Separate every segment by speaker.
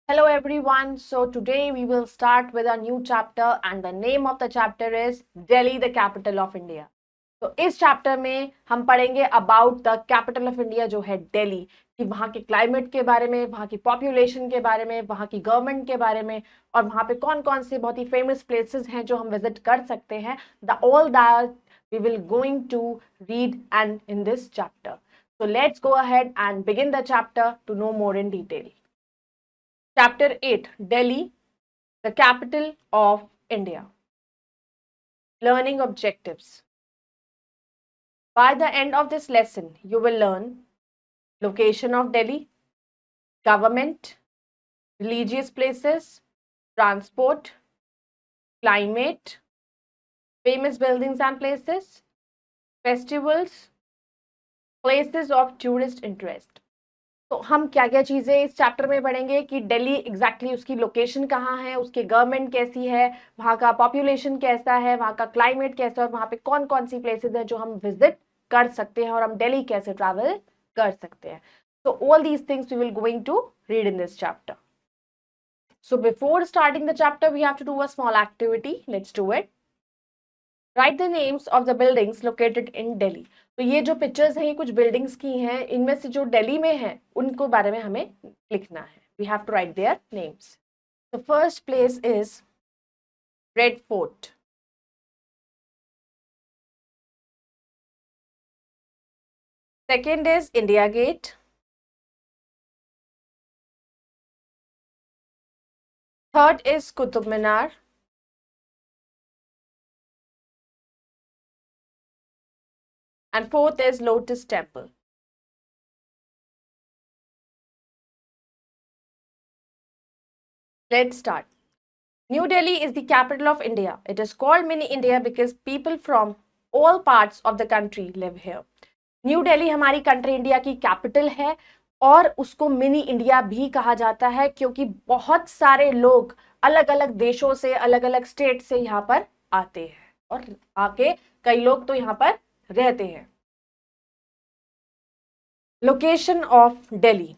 Speaker 1: Hello everyone. So today we will start with a new chapter and the name of the chapter is Delhi, the capital of India. तो इस chapter में हम पढ़ेंगे about the capital of India जो है दिल्ली, कि वहाँ के क्लाइमेट के बारे में, वहाँ की पॉपुलेशन के बारे में, वहाँ की गवर्नमेंट के बारे में और वहाँ पे कौन कौन से बहुत ही फेमस प्लेसेस हैं जो हम विजिट कर सकते हैं. The all that we will going to read and in this chapter. So let's go ahead and begin the chapter to know more in detail. Chapter 8, Delhi, the capital of India. Learning objectives. By the end of this lesson, you will learn location of Delhi, government, religious places, transport, climate, famous buildings and places, festivals, places of tourist interest. तो हम क्या क्या चीजें इस chapter में पढ़ेंगे कि Delhi exactly उसकी लोकेशन कहाँ है, उसकी गवर्नमेंट कैसी है, वहाँ का पॉपुलेशन कैसा है, वहाँ का क्लाइमेट कैसा है और वहाँ पे कौन कौन सी प्लेसेस है जो हम विजिट कर सकते हैं और हम दिल्ली कैसे ट्रैवल कर सकते हैं. So all these things we will going to read in this chapter. So before starting the chapter, we have to do a small activity. Let's do it. Write the names of the buildings located in Delhi. तो ये जो pictures हैं ये कुछ buildings की हैं, इनमें से जो दिल्ली में है उनको बारे में हमें लिखना है. We have to write their names. The first place is Red Fort. Second is India Gate. Third is Qutub Minar. And fourth is Lotus Temple. Let's start. New Delhi is the capital of India. It is called Mini India because people from all parts of the country live here. New Delhi हमारी country India की capital है और उसको mini India भी कहा जाता है क्योंकि बहुत सारे लोग अलग अलग देशों से, अलग अलग स्टेट से यहाँ पर आते हैं और आके कई लोग तो यहाँ पर रहते हैं. Location of Delhi.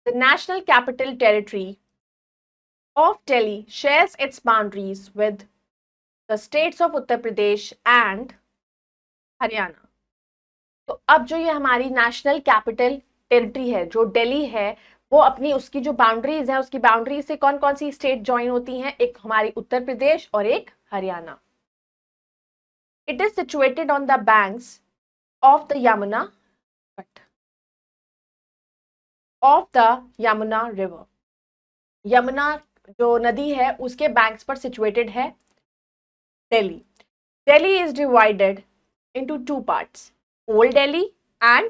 Speaker 1: The national capital territory of Delhi shares its boundaries with the states of Uttar Pradesh and Haryana. तो अब जो ये हमारी नेशनल कैपिटल टेरिटरी है जो दिल्ली है वो अपनी उसकी जो बाउंड्रीज है उसकी बाउंड्री से कौन कौन सी स्टेट ज्वाइन होती हैं, एक हमारी उत्तर प्रदेश और एक Haryana. It is situated on the banks of the Yamuna river. Yamuna जो नदी है उसके बैंक्स पर सिचुएटेड है Delhi. Delhi is divided into two parts, old Delhi and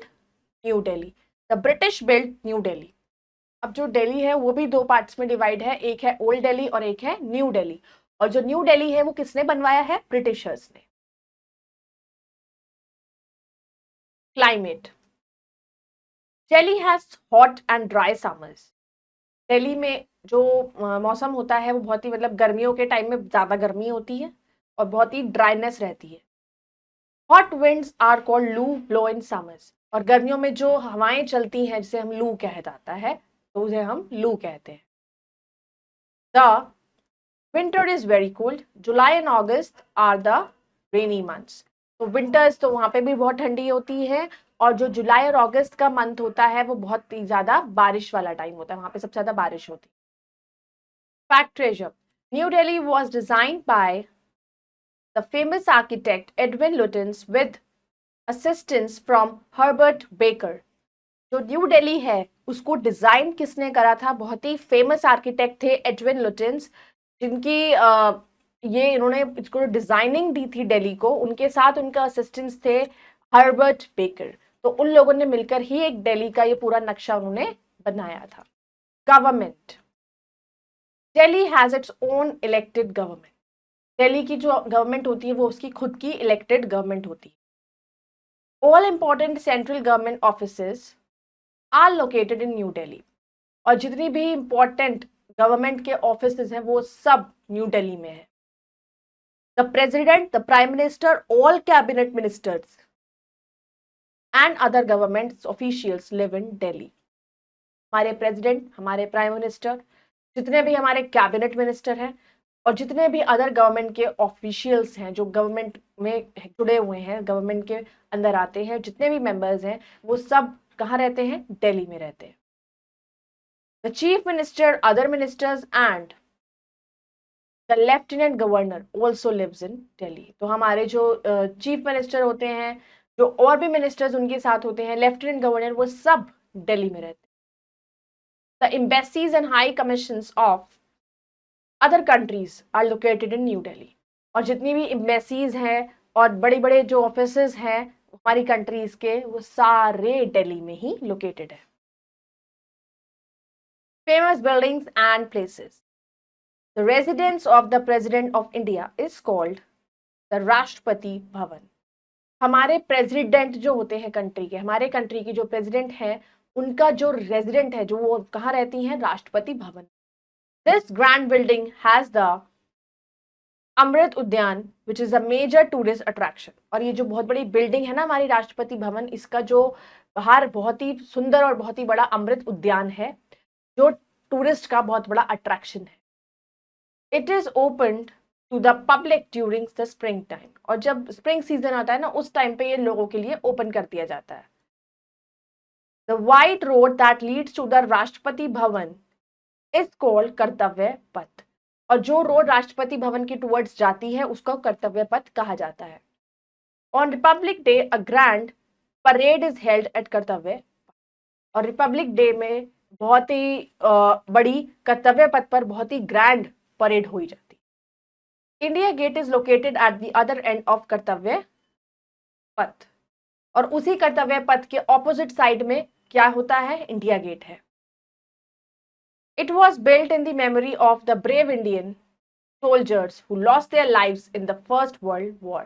Speaker 1: new Delhi. The British build new Delhi. अब जो दिल्ली है वो भी दो पार्ट्स में डिवाइड है, एक है ओल्ड दिल्ली और एक है न्यू दिल्ली. और जो न्यू दिल्ली है वो किसने बनवाया है? ब्रिटिशर्स ने. Climate. Delhi has hot and dry summers. Delhi में जो मौसम होता है वो बहुत ही गर्मियों के टाइम में ज़्यादा गर्मी होती है और बहुत ही ड्राइनेस रहती है. हॉट विंड्स आर कॉल्ड लू ब्लो इन समर्स. और गर्मियों में जो हवाएं चलती हैं जिसे हम लू कहा जाता है तो उसे हम लू कहते हैं. The winter is very cold. July and August are the rainy months. तो विंटर्स तो वहाँ पे भी बहुत ठंडी होती है और जो जुलाई और अगस्त का मंथ होता है वो बहुत ही ज्यादा बारिश वाला टाइम होता है, वहां पे सबसे ज्यादा बारिश होती है. Fact treasure. New Delhi was designed by the famous architect Edwin Lutyens with assistance from Herbert baker. जो न्यू दिल्ली है उसको डिजाइन किसने करा था? बहुत ही फेमस आर्किटेक्ट थे एडविन लुटियंस, जिनकी ये इन्होंने इसको डिजाइनिंग दी थी दिल्ली को. उनके साथ उनका असिस्टेंट्स थे हर्बर्ट बेकर. तो उन लोगों ने मिलकर ही एक दिल्ली का ये पूरा नक्शा उन्होंने बनाया था. Government. Delhi has its own elected government. Delhi की जो गवर्नमेंट होती है वो उसकी खुद की इलेक्टेड गवर्नमेंट होती है. All important central government offices are located in New Delhi. और जितनी भी इंपॉर्टेंट गवर्नमेंट के ऑफिसेस हैं वो सब न्यू दिल्ली में है. The president, the prime minister, all cabinet ministers and other government officials live in Delhi. हमारे प्रेसिडेंट, हमारे प्राइम मिनिस्टर, जितने भी हमारे कैबिनेट मिनिस्टर हैं और जितने भी अदर गवर्नमेंट के ऑफिशियल्स हैं जो गवर्नमेंट में जुड़े हुए हैं, गवर्नमेंट के अंदर आते हैं, जितने भी मेंबर्स हैं वो सब कहाँ रहते हैं? दिल्ली में रहते हैं। The chief minister, other ministers and the lieutenant governor also lives in Delhi. तो हमारे जो चीफ मिनिस्टर होते हैं, जो और भी मिनिस्टर्स उनके साथ होते हैं, लेफ्टिनेंट गवर्नर, वो सब दिल्ली में रहते हैं। The embassies and high commissions of other countries are located in New Delhi. और जितनी भी एम्बेसीज हैं और बड़े बड़े जो ऑफिसेज हैं हमारी कंट्रीज के, वो सारे दिल्ली में ही लोकेटेड है। Famous buildings and places. The residence of the president of India is called the Rashtrapati भवन। हमारे प्रेसिडेंट जो होते हैं कंट्री के, हमारे कंट्री की जो प्रेसिडेंट है, उनका जो रेजिडेंट है, जो वो कहाँ रहती हैं? Rashtrapati Bhavan. This grand building has the Amrit Udyan which is a major tourist attraction. और ये जो बहुत बड़ी बिल्डिंग है ना हमारी राष्ट्रपति भवन, इसका जो बाहर बहुत ही सुंदर और बहुत ही बड़ा अमृत उद्यान है जो टूरिस्ट का बहुत बड़ा अट्रैक्शन है। It is opened to the public during the spring time. और जब स्प्रिंग सीजन आता है ना, उस टाइम पे ये लोगों के लिए ओपन कर दिया जाता है। The white road that leads to the Rashtrapati Bhavan is called कर्तव्य पथ। और जो रोड राष्ट्रपति भवन के टुवर्ड्स जाती है उसको कर्तव्य पथ कहा जाता है। On Republic day a grand parade is held at कर्तव्य। और रिपब्लिक डे में बहुत ही बड़ी कर्तव्य पथ पर बहुत ही ग्रैंड परेड हुई जाती है। India Gate is located at the other end of Kartavya Path. और उसी कर्तव्य पथ के ऑपोजिट साइड में क्या होता है? इंडिया गेट है। It was built in the memory of the brave Indian soldiers who lost their lives in the First World War.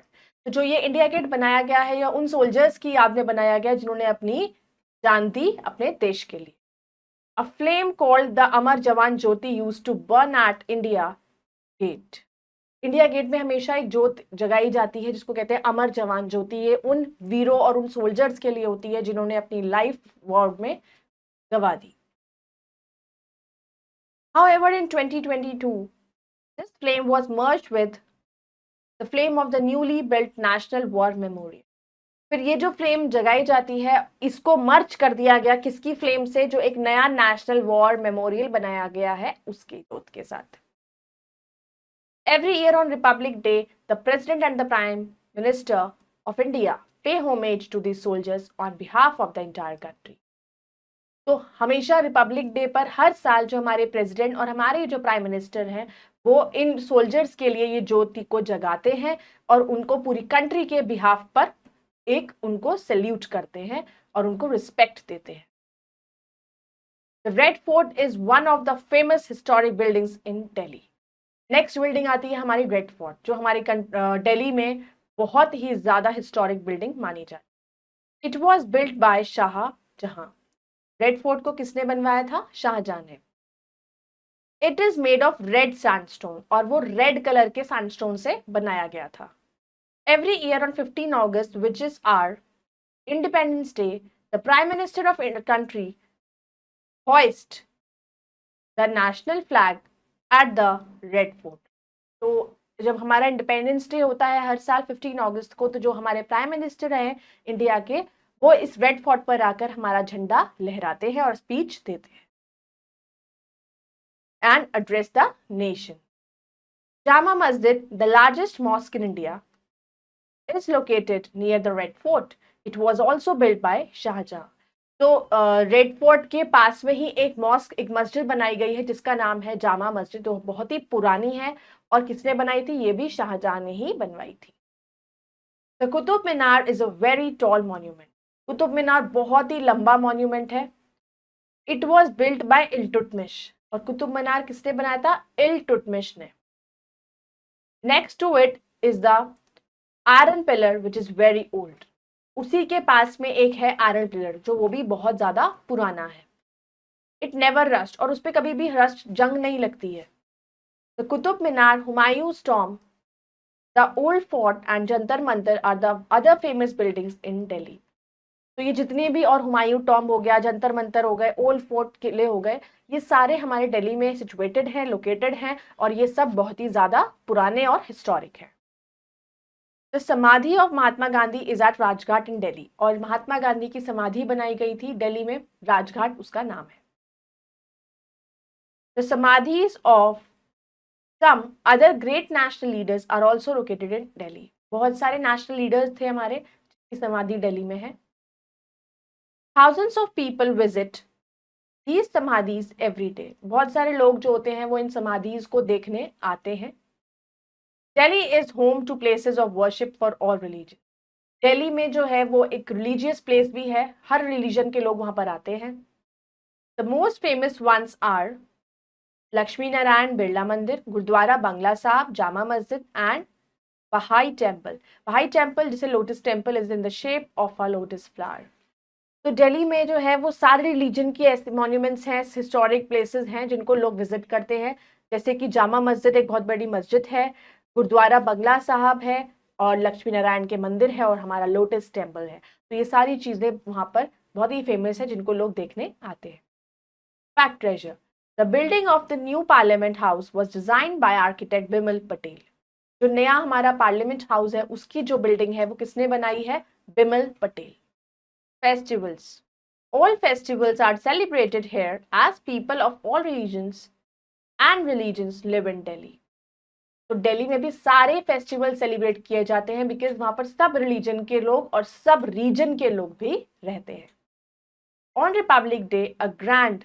Speaker 1: तो जो ये इंडिया गेट बनाया गया है, या उन सोल्जर्स की याद में बनाया गया जिन्होंने अपनी जान दी अपने देश के लिए। A flame called the Amar Jawan Jyoti used to burn at India Gate. India Gate में हमेशा एक ज्योत जगाई जाती है जिसको कहते हैं अमर जवान ज्योति। ये उन वीरों और उन सोल्जर्स के लिए होती है जिन्होंने अपनी लाइफ वॉर में गवा दी। However, in 2022, this flame was merged with the flame of the newly built National War Memorial. फिर ये जो फ्लेम जगाई जाती है, इसको मर्ज कर दिया गया किसकी फ्लेम से? जो एक नया नेशनल वॉर मेमोरियल बनाया गया है उसके जोत के साथ। Every year on Republic Day, the President and the Prime Minister of India pay homage to these soldiers on behalf of the entire country. तो हमेशा रिपब्लिक डे पर हर साल जो हमारे प्रेसिडेंट और हमारे जो प्राइम मिनिस्टर हैं वो इन सोल्जर्स के लिए ये ज्योति को जगाते हैं और उनको पूरी कंट्री के बिहाफ पर एक उनको सैल्यूट करते हैं और उनको रिस्पेक्ट देते हैं। The Red fort is one of the famous historic buildings in Delhi. Next building आती है हमारी रेड फोर्ट, जो हमारी दिल्ली में बहुत ही ज्यादा हिस्टोरिक बिल्डिंग मानी जाती है। It was built by Shahjahan. Red Fort को किसने बनवाया था? शाहजहां ने। It is made of red sandstone. और वो रेड कलर के सैंडस्टोन से बनाया गया था। Every year on 15 August which is our Independence Day, the prime minister of country hoist the national flag at the Red Fort. तो जब हमारा इंडिपेंडेंस डे होता है हर साल 15 अगस्त को, तो जो हमारे प्राइम मिनिस्टर हैं इंडिया के, वो इस रेड फोर्ट पर आकर हमारा झंडा लहराते हैं और स्पीच देते हैं and address the nation. Jama Masjid, the largest mosque in India, is located near the Red Fort. It was also built by Shahjahan. तो रेड फोर्ट के पास में ही एक मॉस्क, एक मस्जिद बनाई गई है जिसका नाम है जामा मस्जिद। तो बहुत ही पुरानी है और किसने बनाई थी? ये भी शाहजहां ने ही बनवाई थी। The Qutub Minar is a very tall monument. Qutub Minar बहुत ही लंबा मॉन्यूमेंट है। It was built by Iltutmish. और कुतुब मीनार किसने बनाया था? इल्तुतमिश ने। Next to it is the iron pillar which is very old. उसी के पास में एक है आयरन पिलर जो वो भी बहुत ज्यादा पुराना है। It never rust. और उस पर कभी भी रस्ट, जंग नहीं लगती है। The Qutub Minar, Humayun's tomb, the Old Fort and Jantar Mantar are the other famous buildings in Delhi. तो ये जितने भी, और हुमायूं टॉम्ब हो गया, जंतर मंतर हो गए, ओल्ड फोर्ट किले हो गए, ये सारे हमारे दिल्ली में सिचुएटेड हैं, लोकेटेड हैं, और ये सब बहुत ही ज्यादा पुराने और हिस्टोरिक है। The samadhi of Mahatma Gandhi is at Rajghat in Delhi, और महात्मा गांधी की समाधि बनाई गई थी दिल्ली में, राजघाट उसका नाम है। The samadhis of some other great national leaders are also located in Delhi, बहुत सारे नेशनल लीडर्स थे हमारे जिनकी समाधि दिल्ली में है। Thousands of people visit these समाधीज every day, बहुत सारे लोग जो होते हैं वो इन समाधीज को देखने आते हैं। Delhi is home to places of worship for all religion, Delhi में जो है वो एक रिलीजियस प्लेस भी है, हर रिलीजन के लोग वहां पर आते हैं। The most famous ones are Lakshmi Narayan Birla Mandir, Gurudwara Bangla साहब, जामा मस्जिद एंड बहाई टेम्पल। बहाई टेम्पल जिसे lotus temple is in the shape of a lotus flower. तो दिल्ली में जो है वो सारे रिलीजन की ऐसे मॉन्यूमेंट्स हैं, हिस्टोरिक प्लेसेस हैं जिनको लोग विजिट करते हैं, जैसे कि जामा मस्जिद एक बहुत बड़ी मस्जिद है, गुरुद्वारा बंगला साहब है, और लक्ष्मी नारायण के मंदिर है, और हमारा लोटस टेम्पल है। तो ये सारी चीजें वहां पर बहुत ही फेमस है जिनको लोग देखने आते हैं। Fact treasure, the building of the new parliament house was design by architect Bimal Patel. जो नया हमारा पार्लियामेंट हाउस है उसकी जो बिल्डिंग है वो किसने बनाई है? Bimal Patel. Festivals. All festivals are celebrated here as people of all religions live in Delhi. तो दिल्ली में भी सारे फेस्टिवल सेलिब्रेट किए जाते हैं बिकॉज वहां पर सब रिलीजन के लोग और सब रीजन के लोग भी रहते हैं। On Republic day a grand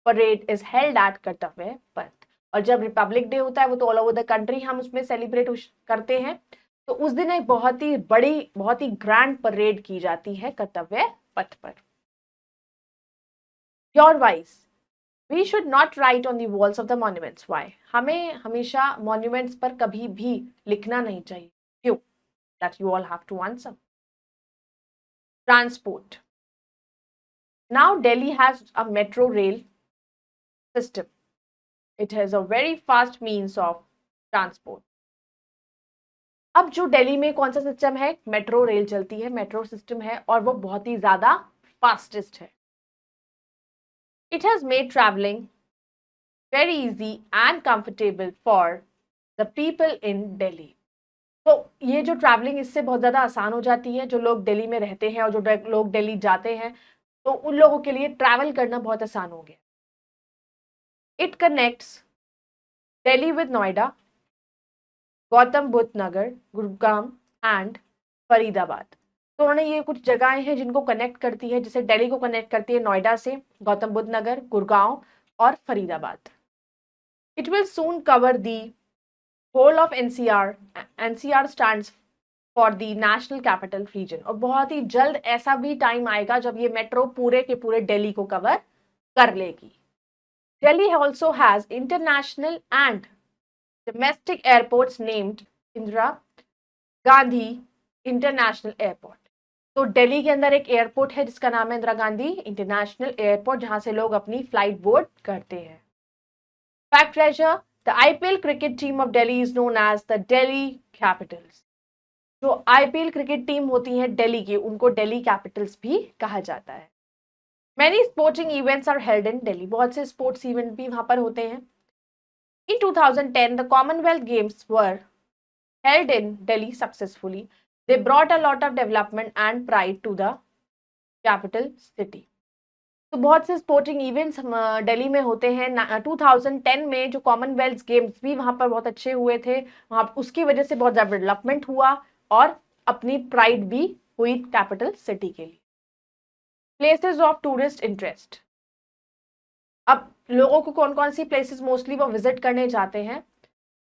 Speaker 1: parade is held at कर्तव्य पथ, और जब रिपब्लिक डे होता है वो तो ऑल ओवर द कंट्री हम उसमें सेलिब्रेट करते हैं, तो उस दिन एक बहुत ही बड़ी, बहुत ही ग्रैंड परेड की जाती है कर्तव्य पथ पर। Your wise, we should not write on the walls of the monuments. Why, हमें हमेशा मॉन्यूमेंट्स पर कभी भी लिखना नहीं चाहिए, क्यों? That you all have to answer. Transport, now Delhi has a metro rail system, it has a very fast means of transport. अब जो दिल्ली में कौन सा सिस्टम है? मेट्रो रेल चलती है, मेट्रो सिस्टम है, और वो बहुत ही ज्यादा फास्टेस्ट है। It has made travelling very easy and comfortable for the people in Delhi. तो ये जो ट्रैवलिंग इससे बहुत ज्यादा आसान हो जाती है, जो लोग दिल्ली में रहते हैं और जो लोग दिल्ली जाते हैं तो उन लोगों के लिए ट्रैवल करना बहुत आसान हो गया। It connects Delhi with Noida, Gautam Buddha Nagar, Gurugram and Faridabad. तो उन्होंने ये कुछ जगहें हैं जिनको कनेक्ट करती है, जैसे दिल्ली को कनेक्ट करती है नोएडा से, गौतम बुद्ध नगर, गुड़गांव और Faridabad. It will soon cover the whole of NCR, NCR stands for the national capital region, और बहुत ही जल्द ऐसा भी टाइम आएगा जब ये मेट्रो पूरे के पूरे दिल्ली को कवर कर लेगी। Delhi also has international and domestic airports named Indira Gandhi international airport. तो दिल्ली के अंदर एक एयरपोर्ट है जिसका नाम है इंदिरा गांधी इंटरनेशनल एयरपोर्ट, जहां से लोग अपनी फ्लाइट बोर्ड करते हैं। Fact treasure, the IPL cricket team of Delhi is known as the Delhi Capitals. जो आईपीएल क्रिकेट टीम होती है दिल्ली की, उनको दिल्ली कैपिटल्स भी कहा जाता है। Many sporting events are held in Delhi, बहुत से स्पोर्ट्स इवेंट भी वहां पर होते हैं। In 2010, the Commonwealth Games were held in Delhi successfully. They brought a lot of development and pride to the capital city. तो बहुत से स्पोर्टिंग इवेंट्स दिल्ली में होते हैं। 2010 में जो कॉमनवेल्थ गेम्स भी वहां पर बहुत अच्छे हुए थे, वहां उसकी वजह से बहुत ज़्यादा डेवलपमेंट हुआ और अपनी प्राइड भी हुई कैपिटल सिटी के लिए। प्लेसेस ऑफ टूरिस्ट इंटरेस्ट, अब लोगों को कौन कौन सी प्लेसेस मोस्टली वो विजिट करने जाते हैं?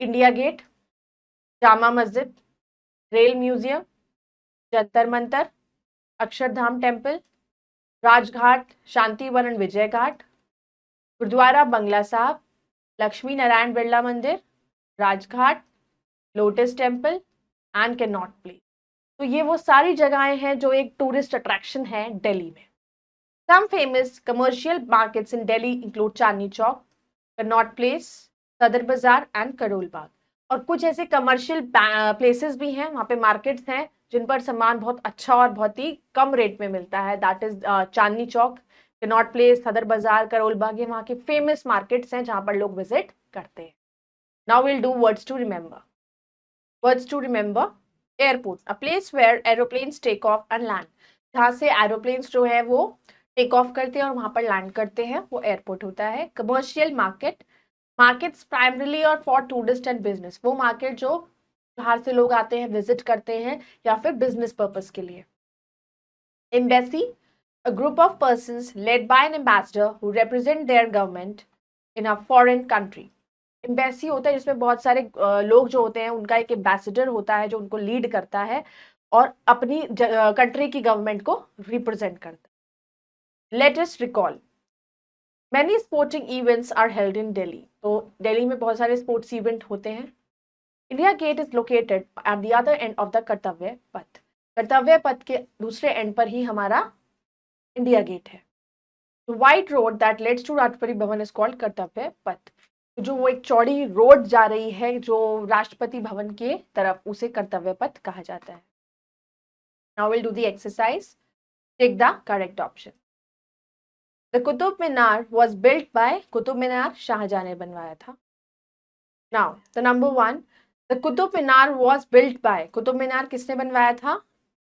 Speaker 1: India Gate, Jama Masjid, Rail Museum, Jantar Mantar, Akshardham Temple, Rajghat, Shantivan and Vijay Ghat, Gurudwara Bangla Sahib, Lakshmi Narayan Birla Mandir, Rajghat, Lotus Temple and Connaught Place. तो ये वो सारी जगहें हैं जो एक टूरिस्ट अट्रैक्शन है दिल्ली में। Some famous commercial markets in Delhi include Chandni Chowk, Connaught place, सदर बाजार एंड करोल बाग। और कुछ ऐसे कमर्शियल प्लेसेस भी हैं, वहाँ पे मार्केट्स हैं जिन पर सामान बहुत अच्छा और बहुत ही कम रेट में मिलता है, that is Chandni Chowk, Connaught place, सदर बाजार, करोल बाग, ये वहाँ के फेमस मार्केट्स हैं जहाँ पर लोग विजिट करते हैं। Now will do words to remember. Words to remember, airport, a place where aeroplanes take off and land, जहाँ से एरोप्लेन्स जो है वो टेक ऑफ करते हैं और वहाँ पर लैंड करते हैं, वो एयरपोर्ट होता है। कमर्शियल मार्केट, मार्केट्स प्राइमरीली और फॉर टूरिस्ट एंड बिजनेस, वो मार्केट जो बाहर से लोग आते हैं, विजिट करते हैं या फिर बिजनेस पर्पस के लिए। Embassy, a group of persons led by an ambassador who represent their government in a foreign country. Embassy होता है जिसमें बहुत सारे लोग जो होते हैं, उनका एक एम्बेसडर होता है जो उनको लीड करता है और अपनी कंट्री की गवर्नमेंट को रिप्रेजेंट करता है। Let us recall, many sporting events are held in Delhi, तो दिल्ली में बहुत सारे स्पोर्ट्स इवेंट होते हैं। India Gate is located at the other end of the Kartavya Path, कर्तव्य पथ के दूसरे एंड पर ही हमारा इंडिया गेट है। White road that leads to Rashtrapati Bhavan is called कर्तव्य पथ, जो वो एक चौड़ी रोड जा रही है जो राष्ट्रपति भवन के तरफ, उसे कर्तव्य पथ कहा जाता है। Now will do the exercise, take the correct option. The Qutub Minar was built by, Qutub Minar Shahjahan ने बनवाया था। Now the number 1, the Qutub Minar was built by, Qutub Minar किसने बनवाया था?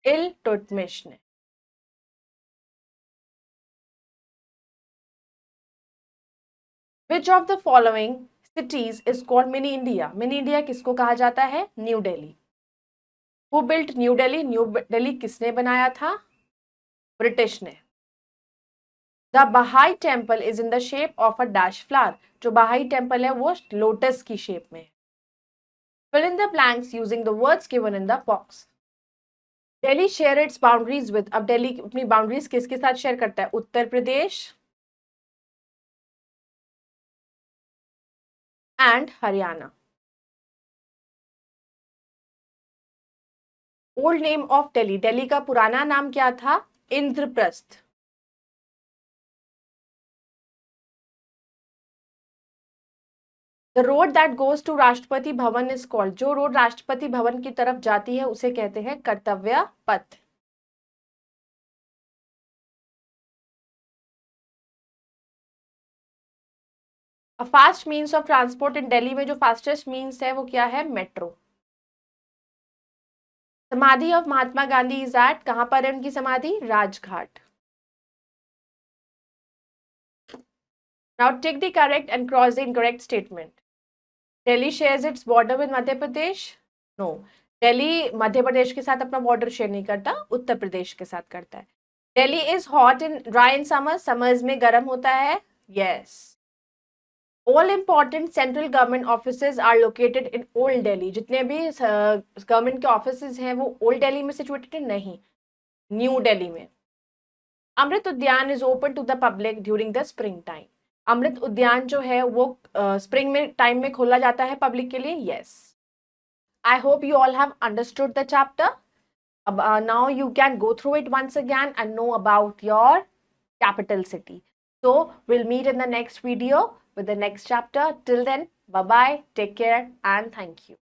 Speaker 1: इल्तुतमिश ने। Which of the following cities is called mini India? Mini India किसको कहा जाता है? New Delhi. Who built new Delhi? New Delhi किसने बनाया था? ब्रिटिश ने। The Bahai temple is in the shape of a dash flower, जो बहाई टेम्पल है वो लोटस की शेप में है। Fill in the blanks using the words given in the box. Delhi share its boundaries with, अब दिल्ली अपनी बाउंड्रीज किसके साथ शेयर करता है? Uttar Pradesh and Haryana. Old name of Delhi, Delhi का पुराना नाम क्या था? Indraprastha. The road that goes to Rashtrapati Bhavan is called, जो रोड राष्ट्रपति भवन की तरफ जाती है उसे कहते हैं कर्तव्य पथ। A fast means of transport इन दिल्ली में जो फास्टेस्ट मीन्स है वो क्या है? Metro. Samadhi of Mahatma Gandhi is at, कहां पर है उनकी समाधि? Rajghat. Now take the correct and cross the incorrect statement. Delhi shares its border with Madhya Pradesh? No, Delhi Madhya Pradesh के साथ अपना बॉर्डर शेयर नहीं करता, उत्तर प्रदेश के साथ करता है। Delhi is hot in dry in summer, summers में गर्म होता है। Yes. All important central government offices are located in old Delhi, जितने भी गवर्नमेंट के ऑफिसेज हैं वो ओल्ड दिल्ली में सिचुएटेड है? नहीं, न्यू दिल्ली में। Amrit Udyan is open to the public during the spring time, Amrit Udyan जो है वो स्प्रिंग में टाइम में खोला जाता है पब्लिक के लिए। Yes. I hope you all have understood the chapter. Now you can go through it once again and know about your capital city. So we'll meet in the next video with the next chapter. Till then, bye-bye, take care and thank you.